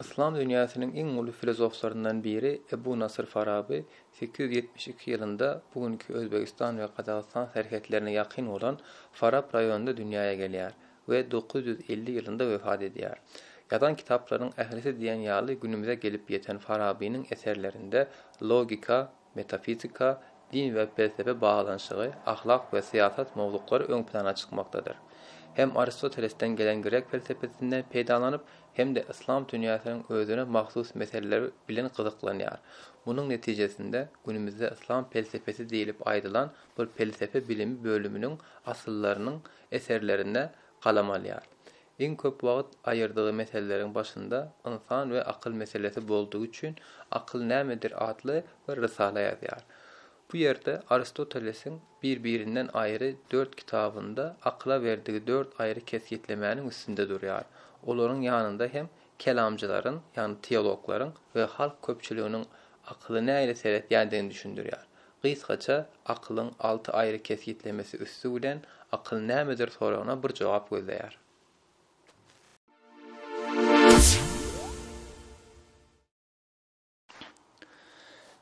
İslam dünyasının en ulu filozoflarından biri Ebu Nasr Farabi 872 yılında bugünkü Özbekistan ve Kazakistan serhetlerine yakın olan Farab rayonunda dünyaya gelýär ve 950 yılında vefat edýär. Yazan kitapların ehlisi diyen ýaly günümüze gelip yeten Farabi'nin eserlerinde logika, metafizika, din ve felsefe bağlanşığı, ahlak ve siyaset mowzukları ön plana çıkmaktadır. Hem Aristoteles'ten gelen Grek felsefesinden peýdalanıp hem de İslam dünyasının özüne mahsus meseleleri bilen gyzyklanýar. Bunun netijesinde günümüzde İslam felsefesi diýilip aýdylan bir felsefe bilimi bölümünün asyllarynyň eserlerinde galam alýar. En köp wagt aýyrdygy meseleleriň başynda insan we akyl meselesi boldugy üçin Akyl nämedir adly bir rysala ýazýar. Bu yerde Aristoteles'in birbirinden ayrı 4 kitabında akla verdiği 4 ayrı kesitlemenin üstünde duruyor. Onların yanında hem kelamcıların yani teologların ve halk köpçülüğünün aklı näyle seretýändigini düşündürýär. Kısaca aklın 6 ayrı kesitlemesi üstü bilen akıl nämedir soragyna bir jogap gözleýär.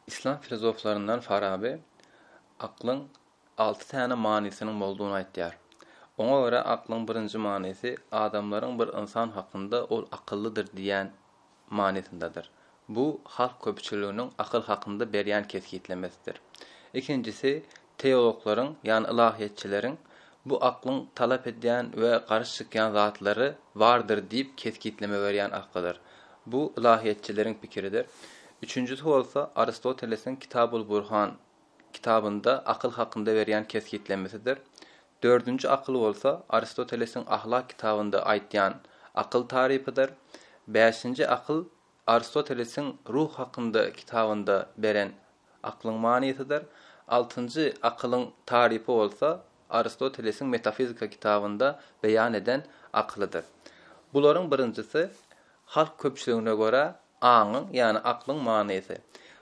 İslam filozoflarından Farabi, aklın 6 tane manisinin bolduğunu aýtýar. Oňa göre aklın birinji manisi adamların bir insan hakynda ol akyllydyr diýen manisindedir. Bu halk köpçülüğünün akyl hakynda berýän kesgitlemesidir. İkincisi teologlaryň ýani ilahiýetçileriň bu aklın talap edýän we garşy çykýan zatlary vardır diýip kesgitleme berýän aklydyr. Bu ilahiýetçileriň pikiridir. Üçüncüsü bolsa Aristoteles'in Kitabul Burhan kitabında akıl hakkında berýän kesgitlemesidir. Dördüncü akıl bolsa Aristoteles'in Ahlak kitabında aýtýan akıl tarifidir. Beşinci akıl Aristoteles'in Ruh hakkında kitabında beren aklın manisidir. Altıncı akılın tarifi bolsa Aristoteles'in Metafizika kitabında beýan eden aklydyr. Bularyň birincisi halk köpçülüğüne göre aňyň ýani aklın manisi.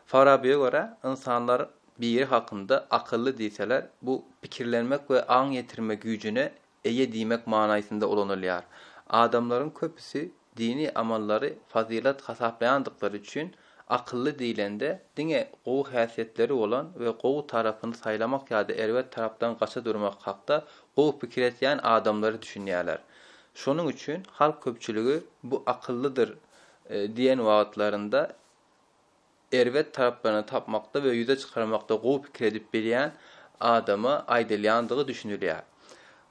Farabi'ye göre insanlar biri hakkında akıllı diýseler, bu pikirlenmek we aň ýetirme güýjüne eýe diýmek manysynda olanylýar. Adamlaryň köpüsi dini amallary fazilat hasaplaýandykları üçin akıllı diýilende diňe gowy häsiýetleri olan we gowy tarapyny saýlamak ýa-da erwet tarapdan gaça durmak hakda gowy pikir etýän adamlary düşünýärler. Şonuň üçin halk köpçüligi bu akyllydyr diýen wagtlarynda erwet taraplarına tapmakda ve yüze çıkarmakta gowy pikir edip berýän adama aýdylýandygy düşünülýär.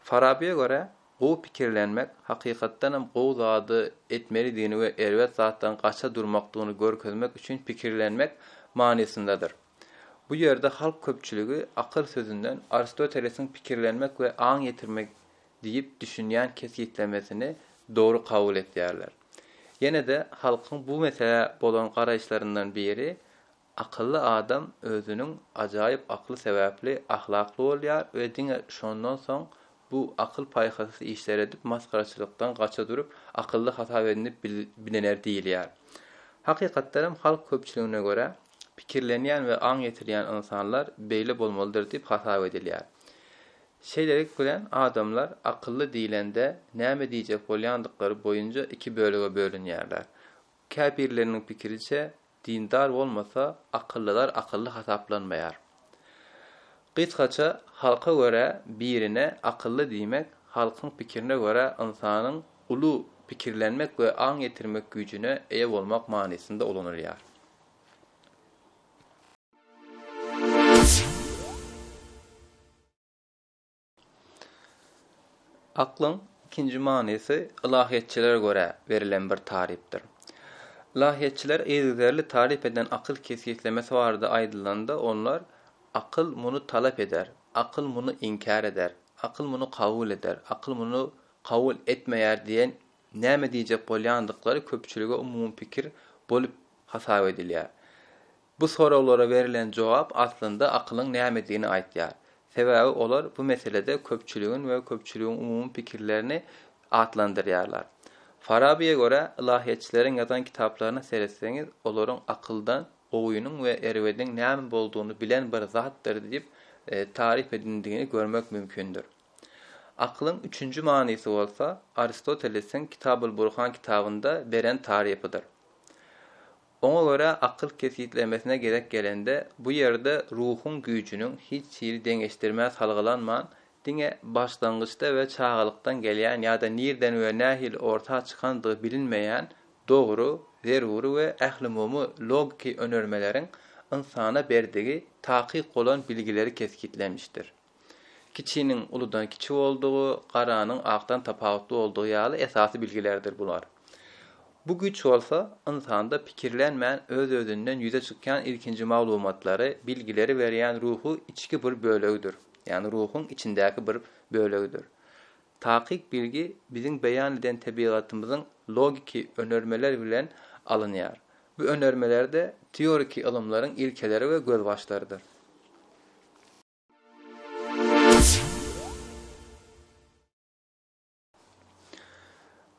Farabi'ye göre gowy pikirlenmek hakykatdan hem gowy zady etmelidigini we erwet zatdan gaça durmakdygyny görkezmek üçin pikirlenmek manisyndadyr. Bu ýerde halk köpçüligi akyl sözünden Aristoteles'in pikirlenmek we aň ýetirmek diýip düşünýän kesgitlemesini dogry kabul etýärler. Yine de halkın bu mesele bolan garaýşlaryndan biri, akıllı adam özünün ajaýyp akly sebäpli ahlakly bolýar we diňe şondan soň bu akyl paýhasy işler edip maskaraçylykdan gaça durup akylly hata edip bilener diýilýär. Hakykatdan halk köpçülüğüne göre pikirlenýän we aň ýetirýän insanlar beýle bolmalydyr diýip hata edilýär. Şeýlerik bilen adamlar akıllı diýilende näme diýjek bolýandykları boýunja iki bölege bölünýärler. Käbirleriň pikiriçe dindar bolmasa akyllylar akylly hasaplanmaýar. Kısaça halka göre birine akıllı diýmek halkyň pikirine göre insanyň ulu pikirlenmek we aň ýetirmek güýjüne eýe bolmak manysynda olanylýar. Aklın ikinci manisi ilahiýetçilere göre verilen bir tarifdir. İlahiýetçiler eýzlerli tarif eden akıl kesgitlemesi barada aýdylanda onlar akıl muny talap eder, akıl muny inkar eder, akıl muny kabul eder, akıl muny kabul etmeýär diýen näme diýjek bolýandyklary köpçülüge umum pikir bolup hasap edilýär. Bu soralara verilen jogap aslında akylyň näme diýeni aýtýar. Sebäbi olar bu meselede köpçülüğün we köpçülüğün umum pikirlerini atlandyrýarlar. Farabi'ye göre ilahiýetçileriň ýazan kitaplaryna seretseňiz, olaryň akyldan, oýunyň we erwediň näme bolduğunu bilen bir zatdyr diýip tarif edildigini görmek mümkündür. Aklın üçüncü manisi bolsa Aristoteles'in Kitabul Burhan kitabında beren tarifidir. Ona göre akıl kesitlemesine gerek gelende bu yerde ruhun gücünün hiç siri dengeştirmez halgılanman dine başlangıçta ve çağalıktan gelen ya da nirden ve nahil ortaya çıkandığı bilinmeyen doğru, zeruri ve ehlimumu logiki önermelerin insana berdiği takik olan bilgileri keskitlemiştir. Kiçinin uludan kiçi olduğu, qaranın aqdan tapawutlu olduğu ýaly esasy bilgilerdir bular. Bu güç olsa, insanda pikirlenmän öz-özünden yüze çykan ilkinji maglumatlary, bilgileri berýän ruhu içki bir bölegüdür. Yani ruhun içindäki bir bölegüdür. Takik bilgi bizim beýan eden tabiatymyzyň logiki önermeler bilen alınýar. Bu önermelerde teorik ilmlaryň ilkeleri we gözbaşlarydyr.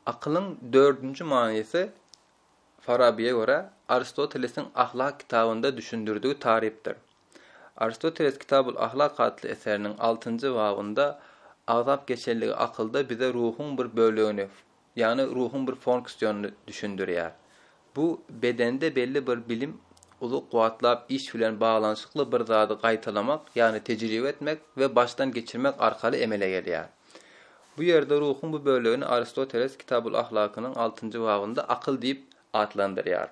Akylyň 4-nji manysy Farabi'ye göre Aristoteles'in Ahlak kitabında düşündürdüğü tariftir. Aristoteles Kitabul Ahlak adlı eserinin 6. babında azap geçerligi akılda bize ruhun bir bölüğünü, yani ruhun bir fonksiyonunu düşündürüyor. Bu bedende belli bir bilim ulu kuvatlap iş bilen bağlanışıklı bir zady gaýtalamak, yani tecrübe etmek ve baştan geçirmek arkaly emele gelýär. Bu yerde ruhun bu bölüğünü Aristoteles Kitabul Ahlak'ının 6. babında akıl deyip adlandırýar.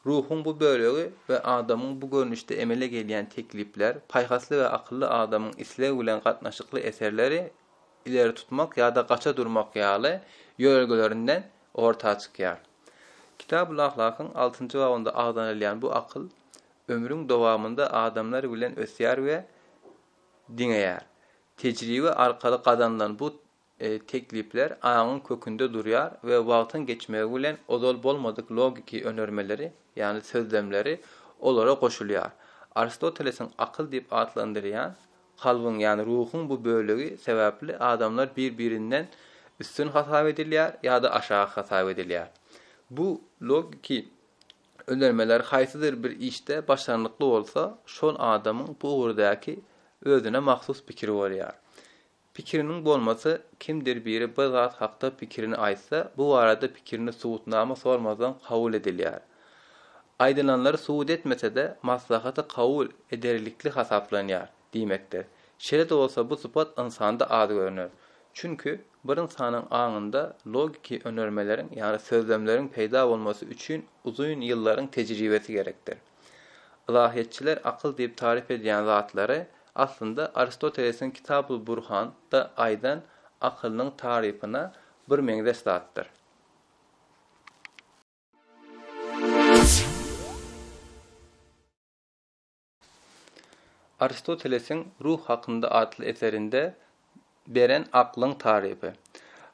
Ruhun bu bölüğü ve adamın bu görünüşde emele gelýän teklipler, paýhasly ve akıllı adamın islew bilen gatnaşykly eserleri ileri tutmak ya da gaça durmak ýaly ýörgelerinden ortaya çykýar. Kitab-ul Ahlak'ın 6. babında agdanylýan bu akıl, ömrüň dowamında adamlar bilen ösýär we diňeýär. Tecrübe arkaly kazanılan bu teklipler aýagyň kökünde durýar we wagtyň geçmegi bilen ozal bolmadyk logiki önermeleri, yani sözlemleri olara goşulýar. Aristoteles'in akıl diýip adlandyrýan kalbyň, yani ruhun bu bölegi sebäpli adamlar bir-birinden üstün hasap edilýär ya da aşağı hasap edilýär. Bu logiki önermeler haýsydyr bir işde başarylykly bolsa, şol adamyň bu uğurdaky özüne mahsus pikiri bolýar. Pikirinin bolması, kimdir biri bir zat hakda pikirini aýtsa, bu arada pikirini suwutnama sormadan kabul edilýär. Aýdylanlary suwut etmese de maslahaty kabul ederlikli hasaplanýar diýmekdir. Şeýle de bolsa bu sypat insanda ady görünür. Çünkü bir insanyň aňynda logiki önermelerin, yani sözlemlerin peýda bolmasy üçin uzun ýyllaryň tejribesi gerekdir. Ilahiýetçiler akyl diýip tarif edýän zatlary aslında Aristoteles'in Kitab-ul Burhan da aydan akılının tarifine bir meňzeş zatdır. Aristoteles'in Ruh hakkında adlı eserinde beren aklın tarifi.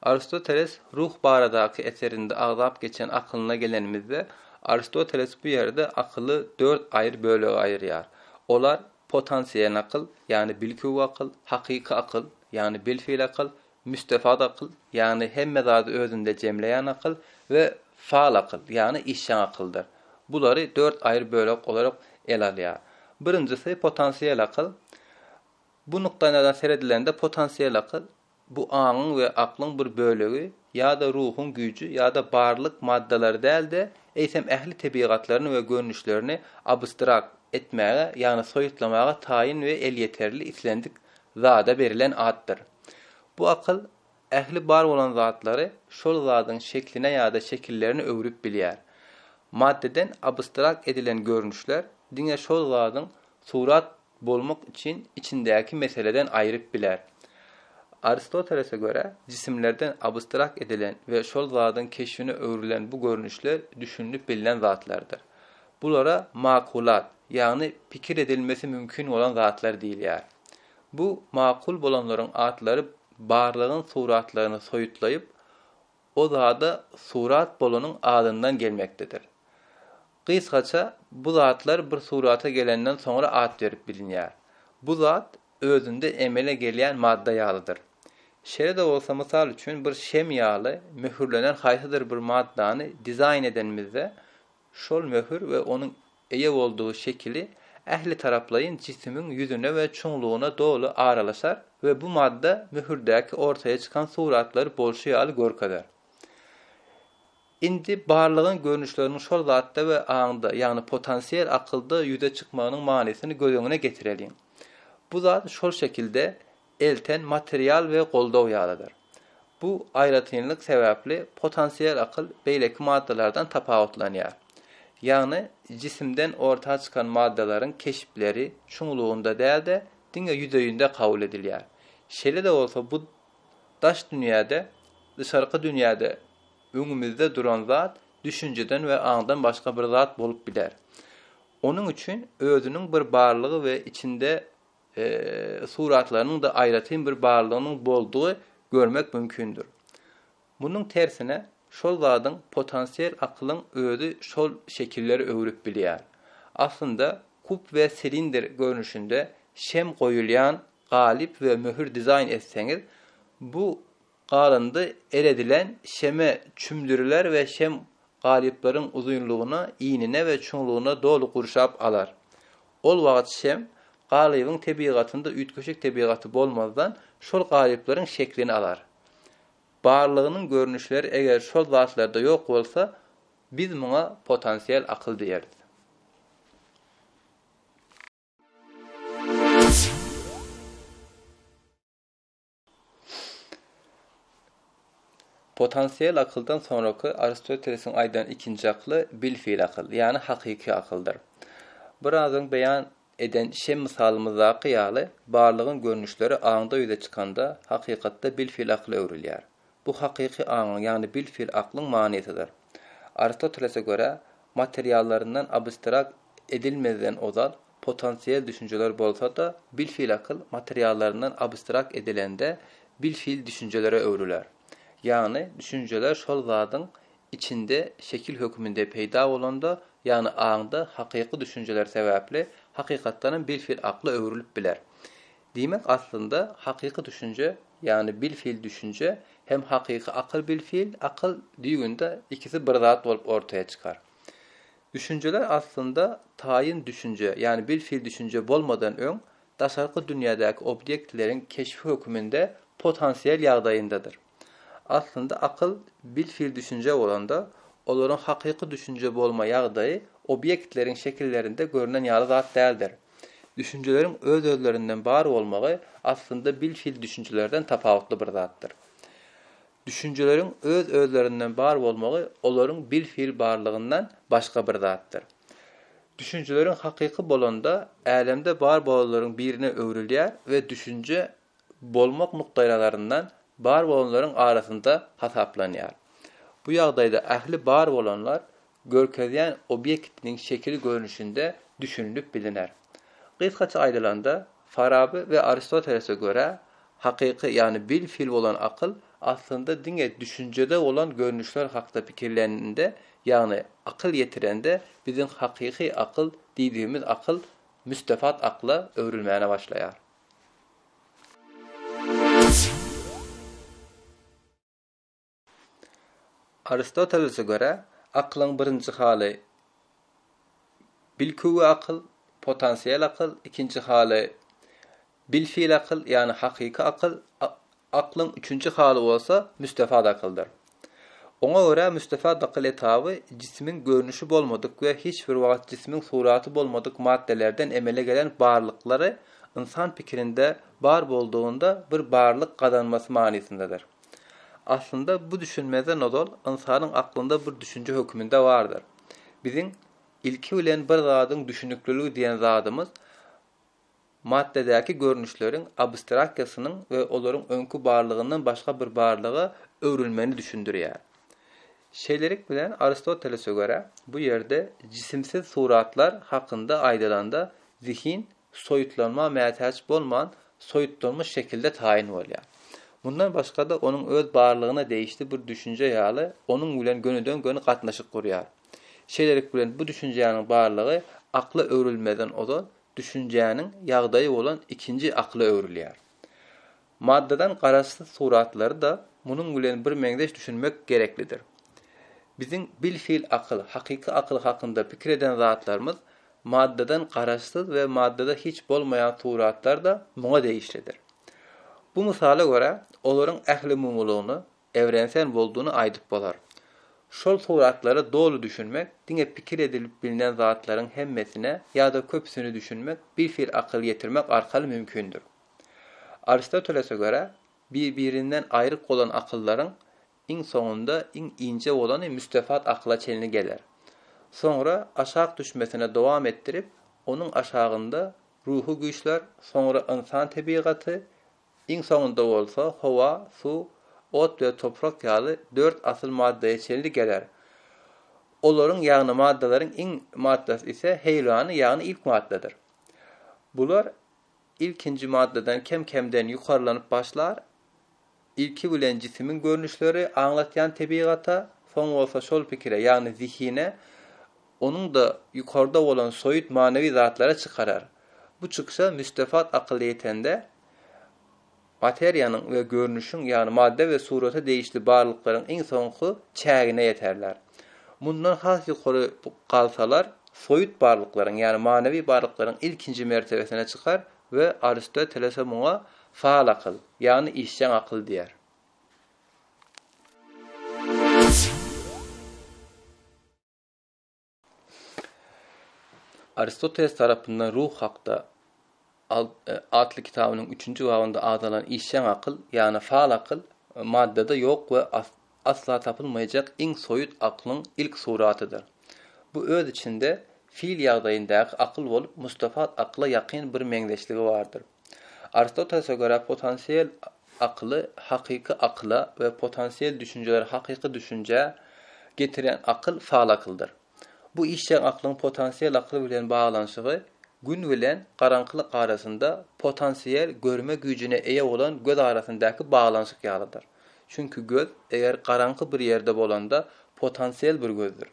Aristoteles ruh baradaky eserinde agzap geçen aklına gelenimizde Aristoteles bu yerde akıllı 4 ayrı bölüge ayırýar. Olar potansiyel akıl, yani bilküw akıl, hakiki akıl, yani bilfil akıl, müstefad akıl, yani hemme zady özünde jemleýän akıl ve faal akıl, yani işçän akıldır. Bulary 4 ayrı bölek olarak el alýar. Birincisi potansiyel akıl. Bu nuktadan seredilende potansiyel akıl, bu aňyň ve aklyň bir bölegi ya da ruhun gücü ya da barlyk maddeleri däl de eýsem ähli tebigatlaryny we görnüşlerini abstrakt etmäge, yani soýutlamaga taýin we el ýeterli islendik zada berilen addyr. Bu akıl ähli bar bolan zatlary şol zadyň şekline ýa-da şekillerini öwrüp bilýär. Maddeden abstrakt edilen görnüşler diňe şol zadyň surat bolmak için içindäki meseleden aýryp biler. Aristoteles'e göre cisimlerden abstrakt edilen ve şol zadyň keşfine öwrülen bu görnüşler düşünülip bilen zatlardır. Bulara makulat, yani pikir edilmesi mümkün olan zatlar diýilýär. Bu makul bolanlaryň atlary barlığın suratlaryny soýutlaýyp o zada surat bolanyň adyndan gelmekdedir. Kısaca bu zatlar bir surata gelenden sonra ad verip bilinýär. Bu zat özünde emele gelýän madda ýalydyr. Şeýle de bolsa mysal üçin bir şem ýaly möhürlenen haýsydyr bir maddany dizayn edenimizde şol möhür ve onun eýe bolduğu şekili ähli taraplaýyn cisimiň ýüzüne we çoňluğuna dolu aralaşar ve bu madda möhürdäki ortaya çıkan suratlary bolşy ýaly görkezär. indi barlığın görünüşlerinin şol zatda ve aňda, ýagny potansiýel akylda ýüze çykmagynyň manysini göz getirelim. Bu zat şol şekilde elten material we goldaw ýalydyr. Bu aýratynlyk sebäpli potansiýel akyl beýleki maddalardan tapawutlanýar. Ýagny jisimden ortağa çykan maddalaryň keşipleri çuňlugunda däl-de diňe ýüzeýinde kabul edilýär. Şeýle de bolsa bu daş dünýäde, dışarky dünýäde öňümizde duran zat düşünjeden we aňdan başga bir zat bolup biler. Onuň üçin özüniň bir barlygy we içinde suratlarynyň da aýratyn bir barlygynyň boldugy görmek mümkündür. Bunun tersine şol zadyň potansiýel akylyň özü şol şekilleri öwrüp bilýär. Aslında kup we silindir görünüşinde şem goýulýan galyp we möhür dizayn etseňiz, bu galyndy eredilen şeme çümdürler we şem galyplaryň uzunlugyna, iňine we çoňluguna dolu gurşap alar. Ol wagt şem galybyň tebigatynda ütköşek tebigaty bolmazdan şol galyplaryň şeklini alar. Barlygynyň görünüşleri eger şol zatlarda ýok bolsa, biz muňa potansiýel akyl diýeriz. Potansiýel akyldan sonraky Aristotelesiň aýdan ikinji akly bilfil akyl, ýani hakyky akyldyr. Birazdan beýan eden şem misalymyzdaky ýaly barlygyň görünüşleri aňda ýüze çykanda hakykatda bilfil akly öwrülýär. Bu hakyky aňyň, ýani bilfil aklyň manysydyr. Aristotelese göre materiallaryndan abstrakt edilmeden ozal potansiýel düşünjeler bolsa da bilfil akyl materiallaryndan abstrakt edilende bilfil düşünjelere öwrüler. Ýani düşünjeler şol zadyň içinde şekil hökmünde peýda bolanda, ýani aňda hakyky düşünjeler sebäpli hakykatlaryň bilfil akly öwrülip biler. Diýmek aslında hakyky düşünje, ýani bilfil düşünje hem hakyky akyl bilfil akyl diýgünde ikisi bir zat bolup ortaya çykar. Düşünjeler aslında taýin düşünje, ýani bilfil düşünje bolmadan öň daşarky dünýädäki obýektleriň keşfi hökmünde potansiýel ýagdaýyndadyr. Aslında akyl bilfil düşünje bolanda, olaryň hakyky düşünje bolma ýagdaýy obýektleriň şekillerinde görünen ýaly zat däldir. Düşünjeleriň öz özlerinden bar bolmagy aslında bilfil düşünjelerden tapawutly bir zatdyr. Düşünjeleriň öz özlerinden bar bolmagy olaryň bilfil barlygyndan başga bir zatdyr. Düşünjeleriň hakyky bolanda älemde bar bolalaryň birine öwrülýär we düşünje bolmak nukdalaryndan bar bolanlaryň arasynda hasaplanýar. Bu ýagdaýda ähli bar bolanlar görkezýän obýektiniň şekil görünüşinde düşünülip biliner. Kıskaça aýdylanda Farabi we Aristotelese göre hakyky, ýani bilfil bolan akyl aslında diňe düşünjede olan görünüşler hakda pikirleninde, ýagny akyl ýetirende biziň hakyky akyl diýdiğimiz akyl müstefat akla öwrülmäne başlaýar. Aristoteles'e göre aklın birinci haly bilkuwy akyl, potansiýel akyl, ikinci haly bilfil akyl, ýani hakyky akyl, aklın üçüncü haly bolsa müstefat akyldyr. Oňa göre müstefat akyl etaby cismiň görünüşi bolmadyk we hiç bir wagt cismiň suraty bolmadyk maddelerden emele gelen barlyklary insan pikirinde bar bolduğunda bir barlyk kazanması manysyndadyr. Aslında bu düşünmeden odol insanyň aklynda bir düşünje hökmünde vardır. Biziň ilki bilen bir zadyň düşünüklüligi diýen zadymız maddedäki görünüşleriň abstraksiýasynyň we olaryň öňkü barlygyndan başga bir barlyga öwrülmeni düşündirýär. Şeýlerik bilen Aristoteles'e göre bu ýerde cisimsiz suratlar hakynda aýdylanda zihin soýutlanma mätäç bolman soýutlanmış şekilde taýin bolýar. Bundan başga da onun öz barlygyna değişti bir düşünje ýaly onun bilen gönüden göni gatnaşyk gurýar. Şeýlerik bilen bu düşünjenin barlygy akla öwrülmeden ozal düşünjäniň ýagdaýy bolan ikinji akla öwrülýär. Maddadan garaşsyz suratlary da munyň bilen bir meňdeş düşünmek gereklidir. Biziň bilfil akyl, hakyky akyl hakynda pikir eden zatlarymız maddadan garaşsyz we maddada hiç bolmaýan suratlar da muňa değişlidir. Bu misala göre olaryň ähli mumulugyny, evrensel boldugyny aýdyp bolar. Şol suratları dolu düşünmek, dine pikir edilip bilinen zatların hemmesine ya da köpsünü düşünmek, bir fil akıl getirmek arkalı mümkündür. Aristoteles'e göre birbirinden ayrık olan akılların in sonunda in ince olanı müstefat akla çelini gelir. Sonra aşağı düşmesine devam ettirip onun aşağında ruhu güçler, sonra insan tabiatı, in sonunda olsa hava, su, ot ve toprak yağlı 4 asıl maddeye çelini gelir. Onların yağını maddelerin in maddesi ise heyranı yağını ilk maddedir. Bular ilkinci maddeden kemden yukarılanıp başlar. İlki bilen cismin görünüşleri anlatan tabiata, son olsa şol fikire yani zihine, onun da yukarıda olan soyut manevi zatlara çıkarar. Bu çıkışa müstefat akılliyetinde materyanın ve görünüşün yani madde ve surata değişli varlıkların en sonku çağına yeterler. Bundan has yukarı kalsalar soyut varlıkların yani manevi varlıkların ilkinci mertebesine çıkar ve Aristoteles'e buna faal akıl yani işçen akıl diyer. Aristoteles tarafından Ruh Hak'ta adlı kitabının 3. babında adılan işçen akıl yani faal akıl maddede yok ve asla tapılmayacak en soyut aklın ilk suratıdır. Bu öz içinde fiil yağdayındaki akıl olup mustafat akla yakın bir meňdeşligi vardır. Aristoteles'e göre potansiyel aklı hakiki akla ve potansiyel düşünceleri hakiki düşünce getiren akıl faal akıldır. Bu işçen aklın potansiyel aklı bilen bağlanşığı gün bilen karanlık arasında potansiyel görme gücüne eýe olan göz arasındaki bağlanşyk ýalydyr. Çünkü göz eğer karanlık bir yerde bolanda potansiyel bir gözdür.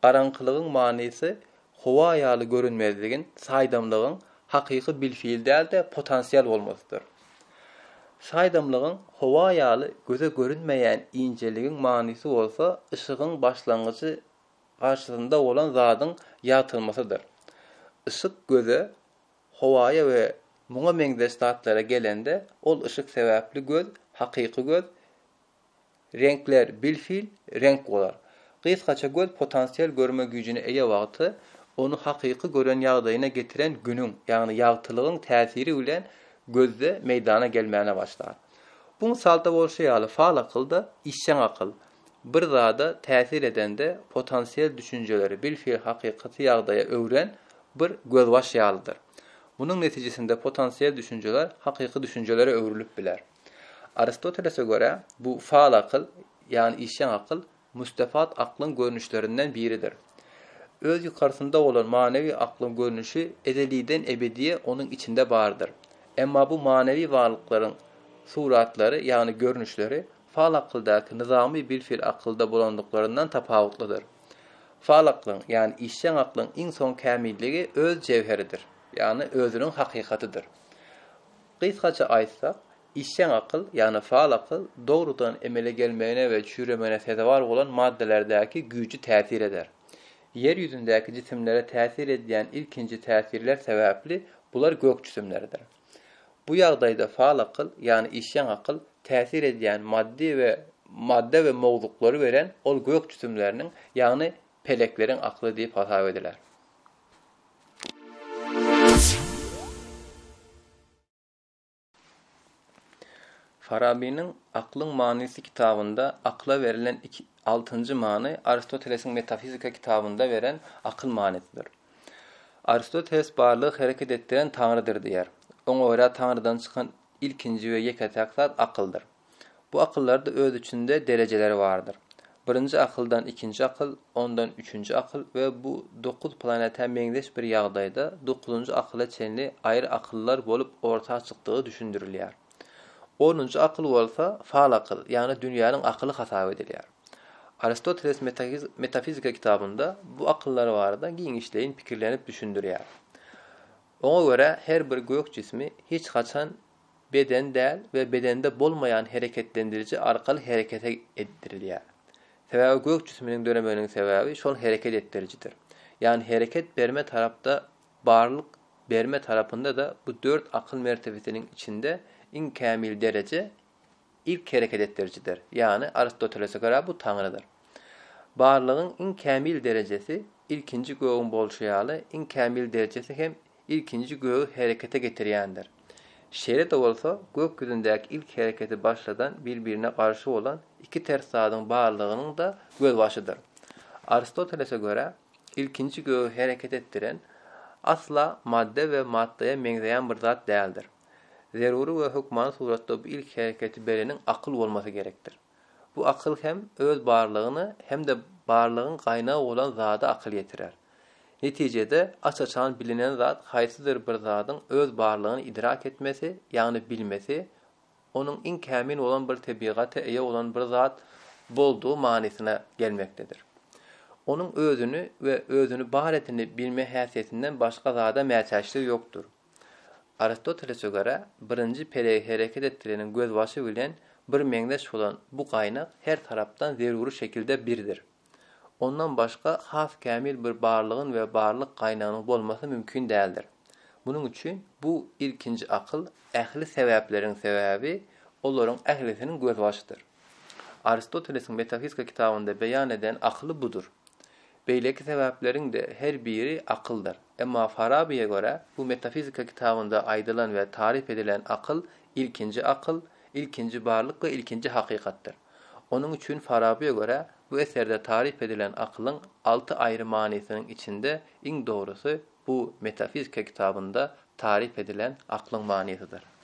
Karanlıklığın manisi hova ýaly görünmezligin, saýdamlygyň hakiki bilfiil däl de potansiyel bolmasydyr. Saýdamlygyň hova ýaly göze görünmeýän injeligiň manisi bolsa ışıgyň başlangyjy karşısında olan zadyň ýatylmasydyr. Işık göze, howaya we muňa meňdeş zatlara gelende ol ışık sebäpli göz, hakiki göz, renkler bilfil, renk bolar. Kysgaça göz potansiyel görme gücüne eýe wagty, onu hakiki gören ýagdaýyna getiren günüň, ýagny ýagtylygyň täsiri bilen gözde meydana gelmäne başlar. Bu misalda bolşa ýaly faal akylda işçen akıl, bir zada täsir edende potansiyel düşünceleri bilfil hakykati ýagdaýa öwren bir gözbaş ýalydyr. Bunun netijesinde potansiyel düşünceler hakiki düşüncelere öwrülüp biler. Aristoteles'e göre bu faal akıl yani işçen akıl müstefat aklın görünüşlerinden biridir. Öz yukarısında olan manevi aklın görünüşü ezeliden ebediye onun içinde bardır. Emma bu manevi varlıkların suratları yani görünüşleri faal akıldaki nizami bilfil akılda bulandıklarından tapawutlydyr. Faal aklın yani işçen aklın en son kamilligi öz cevheridir. Yani özünün hakikatıdır. Kysgaça aýtsak, işçen akıl yani faal akıl doğrudan emele gelmeyene ve çüremene sedavar olan maddelerdeki gücü täsir eder. Yeryüzündeki cisimlere täsir edilen ilkinci täsirler sebäpli bular gök cisimleridir. Bu ýagdaýda faal akıl yani işçen akıl täsir edilen madde ve mowzukları veren ol gök cisimlerinin yani peleklerin aklı diýip hasap ediler. Farabi'nin Aklın Manisi kitabında akla verilen 6. many Aristoteles'in Metafizika kitabında veren akıl manisidir. Aristoteles barlygy hereket etdiren Tanrıdır diýer. Oňa görä Tanrıdan çykan ilkinji we ýeknetek zat akyldyr. Bu akıllarda öz içinde dereceleri vardır. Birinci akıldan ikinci akıl, ondan üçüncü akıl ve bu 9 planete meňdeş bir ýagdaýda 9-njy akyla çenli aýry akıllar bolup ortağa çykdygy düşündirilýär. 10-njy akıl bolsa faal akıl, ýani dünýäniň akyly hasap edilýär. Aristoteles Metafizika kitabında bu akıllar barada giňişleýin pikirlenip düşündirýär. Oňa görä her bir gök cismi hiç kaçan beden däl we bedende bolmaýan hereketlendirici arkaly herekete etdirilýär. Sebäbi gök cisminiň dönemeginiň sebäbi şol hereket etdiricidir. Ýani hereket berme tarapda barlyk berme tarapynda da bu 4 akıl mertebesiniň içinde en kamil derece ilk hareket ettiricidir. Yani Aristoteles'e göre bu Tanrı'dır. Barlığın in kämil derecesi ilkinci göğün bolşayalı, in kämil derecesi hem ilkinci göğü harekete getirýändir. Şeýle de bolsa, gökýüzündäki ilk hareketi başladan birbirine garşy olan iki ters zadyň barlygynyň da göz başydyr. Aristoteles'e göre ilkinci göğü hareket ettiren asla madde ve maddeye meňzeýän bir zat däldir. Zeruri we hukman suratda bu ilk hareketi berenin akıl bolmasy gerektir. Bu akıl hem öz barlygyny hem de barlygyň gaýnagy bolan zada akıl ýetirer. Neticede açaçan bilinen zat haýsydyr bir zadyň öz barlygyny idrak etmesi, ýagny bilmesi, onuň in kämil bolan bir tebigaty eýe bolan bir zat bolduğu manisine gelmektedir. Onun özünü ve özünü baharetini bilme häsiýetinden başga zada mäçäçlik ýokdur. Aristoteles'e göre birinji pereyi hareket ettireniň göz başy bilen bir meňzeş bolan bu gaýnak her tarapdan zeruri şekilde birdir. Ondan başga has kämil bir barlygyň we barlyk gaýnagynyň bolmasy mümkin däldir. Bunun üçin bu ilkinji akyl ähli sebäpleriň sebäbi olaryň ählisiniň göz başydyr. Aristoteles'in metafizika kitabynda beýan eden akly budur. Beýleki sebäpleriň de her biri akyldyr. Emma Farabi'ye göre bu metafizika kitabynda aýdylan we tarif edilen akyl ilkinji akyl, ilkinji barlyk we ilkinji hakykatdyr. Onun üçin Farabi'ye göre bu eserde tarif edilen akylyň 6 aýry manisiniň içinde iň dogrusy bu metafizika kitabynda tarif edilen akylyň manisidir.